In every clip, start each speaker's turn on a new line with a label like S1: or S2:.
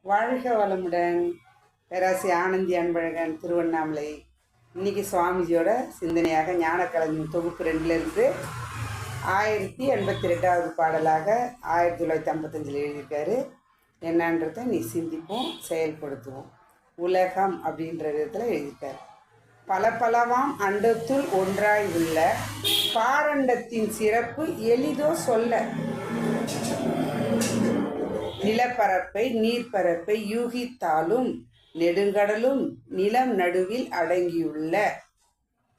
S1: வாழ்க வளமுடன். பேராசி ஆனந்தி அன்பழகன், திருவண்ணாமலை. இன்னைக்கு சுவாமிஜியோட சிந்தனையாக ஞானக்கலைஞன் தொகுப்பு 2லிருந்து 1082வது பாடலாக 1955 எழுதியிருக்காரு. என்னன்றதை நீ சிந்திப்போம், செயல்படுத்துவோம். உலகம் அப்படின்ற விதத்தில் எழுதியிருக்காரு. பல பலவாம் அண்டத்துள் ஒன்றாய் உள்ள பாரண்டத்தின் சிறப்பு எளிதோ சொல்ல. நிலப்பரப்பை நீர்ப்பரப்பை யூகித்தாலும் நெடுங்கடலும் நிலம் நடுவில் அடங்கியுள்ள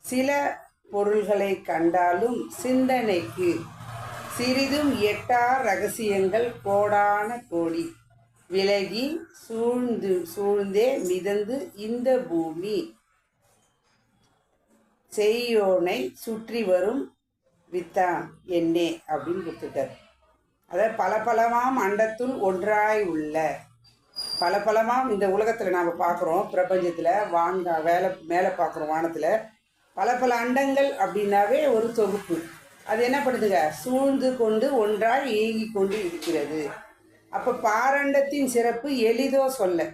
S1: சில பொருள்களை கண்டாலும் சிந்தனைக்கு சிறிதும் எட்டா ரகசியங்கள் கோடான கோடி விலகி சூழ்ந்தே மிதந்து இந்த பூமி செய்யோனை சுற்றி வரும் வித்தான் என்னே அப்படின்னு கொடுத்துட்டார். அதாவது பலபலமாம் அண்டத்துள் ஒன்றாய் உள்ள பலபலமாம் இந்த உலகத்தில் நாம் பார்க்குறோம். பிரபஞ்சத்தில் மேலே பார்க்குறோம் வானத்தில் பல அண்டங்கள் அப்படின்னாவே ஒரு தொகுப்பு. அது என்ன பண்ணுதுங்க, சூழ்ந்து கொண்டு ஒன்றாய் இயங்கி கொண்டு இருக்கிறது. அப்போ பாரண்டத்தின் சிறப்பு எளிதோ சொல்ல.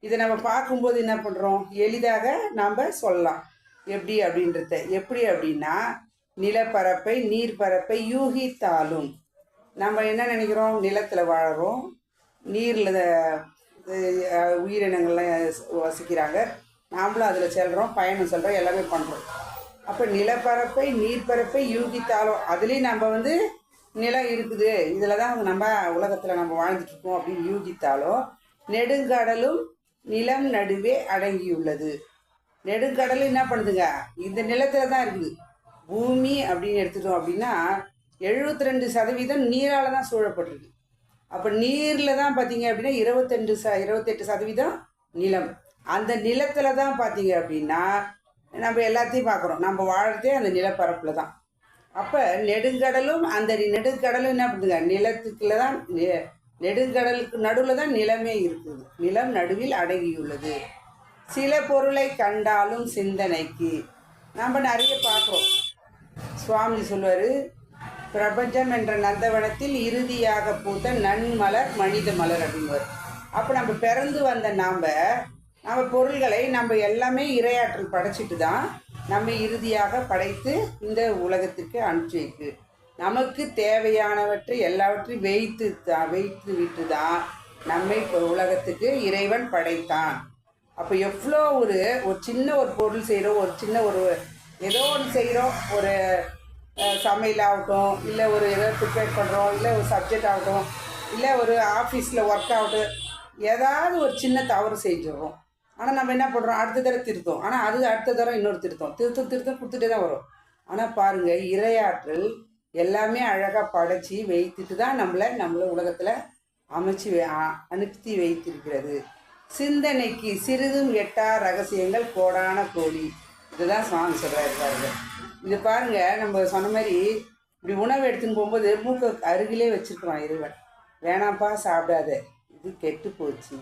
S1: இதை நம்ம பார்க்கும்போது என்ன பண்ணுறோம், எளிதாக நாம் சொல்லலாம். எப்படி அப்படின்னா, நிலப்பரப்பை நீர்ப்பரப்பை யூகித்தாலும் நம்ம என்ன நினைக்கிறோம், நிலத்தில் வாழறோம், நீரில் உயிரினங்கள்லாம் வசிக்கிறாங்க, நாமளும் அதில் செல்கிறோம், பயணம் செல்கிறோம், எல்லாமே பண்ணுறோம். அப்போ நிலப்பரப்பை நீர்ப்பரப்பை யூகித்தாலும் அதுலேயும் நம்ம நிலம் இருக்குது, இதில் தான் நம்ம உலகத்தில் நம்ம வாழ்ந்துட்டுருக்கோம் அப்படின்னு யூகித்தாலும் நெடுங்கடலும் நிலம் நடுவே அடங்கியுள்ளது. நெடுங்கடலும் என்ன பண்ணுதுங்க, இந்த நிலத்தில் தான் இருக்குது. பூமி அப்படின்னு எடுத்துட்டோம் அப்படின்னா 72% நீரால் தான் சூழப்பட்டிருக்கு. அப்போ நீரில் தான் பார்த்தீங்க அப்படின்னா 28% நிலம். அந்த நிலத்தில் தான் பார்த்தீங்க அப்படின்னா நம்ம எல்லாத்தையும் பார்க்குறோம். நம்ம வாழ்றதே அந்த நிலப்பரப்பில் தான். அப்போ நெடுங்கடலும் நெடுங்கடலும் என்ன பண்ணுதுங்க, நிலத்துக்குள்ள தான் நெடுங்கடலுக்கு நடுவில் தான் நிலமே இருக்குது. நிலம் நடுவில் அடங்கியுள்ளது. சில பொருளை கண்டாலும் சிந்தனைக்கு நம்ம நிறைய பார்க்குறோம். சுவாமி சொல்வார், பிரபஞ்சம் என்ற நந்தவனத்தில் இறுதியாக பூத்த நன்மலர் மனித மலர் அப்படிங்குவார். அப்போ நம்ம பிறந்து வந்த நம்ம பொருள்களை நம்ம எல்லாமே இரையாற்றல் படைச்சிட்டு தான் நம்ம இறுதியாக படைத்து இந்த உலகத்துக்கு அனுப்பிச்சு நமக்கு தேவையானவற்றை எல்லாவற்றையும் வைத்து விட்டு தான் நம்மை உலகத்துக்கு இறைவன் படைத்தான். அப்போ எவ்வளோ ஒரு சின்ன ஒரு பொருள் செய்கிறோம், ஏதோ ஒன்று செய்கிறோம், ஒரு சமையல் ஆகட்டும், இல்லை ஒரு ஏதோ ப்ரிப்பேர் பண்ணுறோம், இல்லை ஒரு சப்ஜெக்ட் ஆகட்டும், இல்லை ஒரு ஆஃபீஸில் ஒர்க் ஆகட்டும், ஏதாவது ஒரு சின்ன தவறு செஞ்சிடுறோம். ஆனால் நம்ம என்ன பண்ணுறோம், அடுத்த தடவை திருத்தோம். ஆனால் அது அடுத்த தடவை இன்னொரு திருத்தம் கொடுத்துட்டே தான் வரும். ஆனால் பாருங்கள், இரையாற்றல் எல்லாமே அழகாக படைச்சி வைத்துட்டு தான் நம்மளை உலகத்தில் அனுப்பி வைத்திருக்கிறது. சிந்தனைக்கு சிறிதும் எட்டா ரகசியங்கள் கோடான கோடி. இதுதான் சுவாமி சொல்கிறாரு பாருங்க. இது பாருங்க, நம்ம சொன்ன மாதிரி இப்படி உணவு எடுத்துன்னு போகும்போது மூக்கை அருகிலே வச்சுருக்குறோம் இறைவன். வேணாம்ப்பா சாப்பிடாத, இது கெட்டு போச்சு,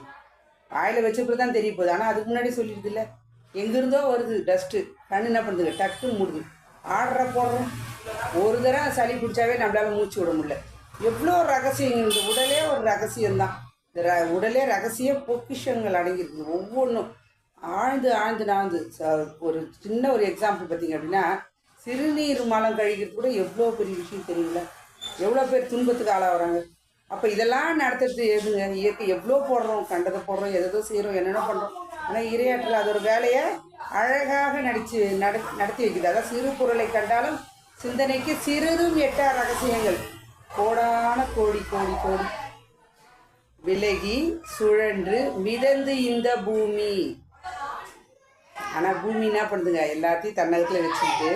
S1: வாயில் வச்சப்பறம் தான் தெரிய போகுது. ஆனால் அதுக்கு முன்னாடி சொல்லிடுது இல்லை, எங்கேருந்தோ வருது டஸ்ட்டு, கண் என்ன பண்ணுதுங்க, டக்குன்னு மூடுது. ஆர்டரை போடுறோம், ஒரு தடவை சளி பிடிச்சாவே நம்மளால் மூச்சு விட முடியல. எவ்வளோ ரகசியம், இந்த உடலே ஒரு ரகசியம்தான். இந்த உடலே ரகசிய பொக்கிஷங்கள் அடங்கியிருக்குது. ஒவ்வொன்றும் ஆழ்ந்து ஒரு சின்ன ஒரு எக்ஸாம்பிள் பார்த்தீங்க அப்படின்னா, சிறுநீர் மலம் கழிக்கிறது கூட எவ்வளோ பெரிய விஷயம் தெரியல, எவ்வளோ பேர் துன்பத்துக்கு ஆளாகிறாங்க. அப்போ இதெல்லாம் நடத்துறது எதுங்க, இயற்கை எவ்வளோ போடுறோம், கண்டதை போடுறோம், எதோ செய்கிறோம், என்னென்ன பண்ணுறோம். ஆனால் இரையாற்றல் அதோட வேலையை அழகாக நடத்தி வைக்குது. அதான் சிறு பொருளை கண்டாலும் சிந்தனைக்கு சிறிதும் எட்டா ரகசியங்கள் கோடான கோடி கோடி கோடி விலகி சுழன்று மிதந்து இந்த பூமி. ஆனால் பூமி என்ன பண்ணுதுங்க, எல்லாத்தையும் தன்னகத்தில் வச்சுக்கிட்டு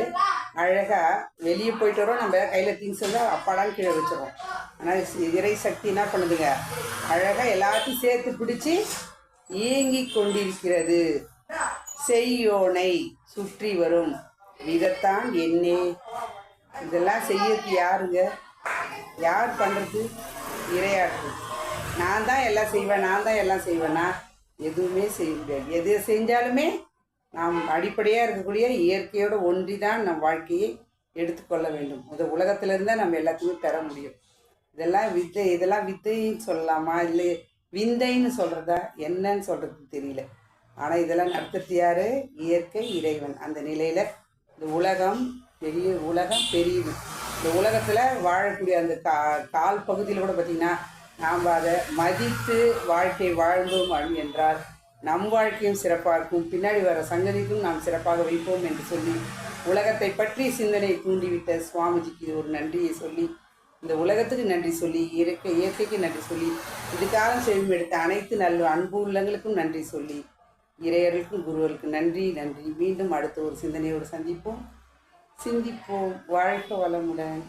S1: அழகாக வெளியே போயிட்டு வரோம். நம்ம கையில் திங்ஸ் இருந்தால் அப்பாடான்னு கீழே வச்சிடறோம். ஆனால் இறை சக்தி என்ன பண்ணுதுங்க, அழகாக எல்லாத்தையும் சேர்த்து பிடிச்சி இயங்கி கொண்டிருக்கிறது. செய்யோனை சுற்றி வரும் விதத்தான் என்னே. இதெல்லாம் செய்யறது யாருங்க, யார் பண்ணுறது, இறையாற்று. நான் தான் எல்லாம் செய்வேன்னா எதுவுமே செய்ய முடியாது. எது செஞ்சாலுமே நாம் அடிப்படையாக இருக்கக்கூடிய இயற்கையோடு ஒன்றி தான் நம் வாழ்க்கையை எடுத்துக்கொள்ள வேண்டும். இந்த உலகத்திலிருந்தால் நம்ம எல்லாத்தையுமே பெற முடியும். இதெல்லாம் வித்தைன்னு சொல்லலாமா, இல்லை விந்தைன்னு சொல்கிறதா என்னன்னு சொல்கிறது தெரியல. ஆனால் இதெல்லாம் நடத்துறது யார்? இயற்கை இறைவன். அந்த நிலையில் இந்த உலகம் பெரியது. இந்த உலகத்தில் வாழக்கூடிய அந்த கால் பகுதியில் கூட பார்த்திங்கன்னா நாம் அதை மதித்து வாழ்க்கை வாழ்ந்தோம் என்றால் நம் வாழ்க்கையும் சிறப்பாக இருக்கும், பின்னாடி வர சங்கதிக்கும் நாம் சிறப்பாக வைப்போம் என்று சொல்லி உலகத்தை பற்றி சிந்தனை தூண்டிவிட்ட சுவாமிஜிக்கு இது ஒரு நன்றியை சொல்லி, இந்த உலகத்துக்கு நன்றி சொல்லி, இயற்கைக்கு நன்றி சொல்லி, இதுக்காக செல்வம் எடுத்த அனைத்து நல்ல அன்பு உள்ளங்களுக்கும் நன்றி சொல்லி, இறையர்களுக்கும் குருவர்களுக்கும் நன்றி. மீண்டும் அடுத்த ஒரு சிந்தனையோடு சிந்திப்போம். வாழ்க வளமுடன்.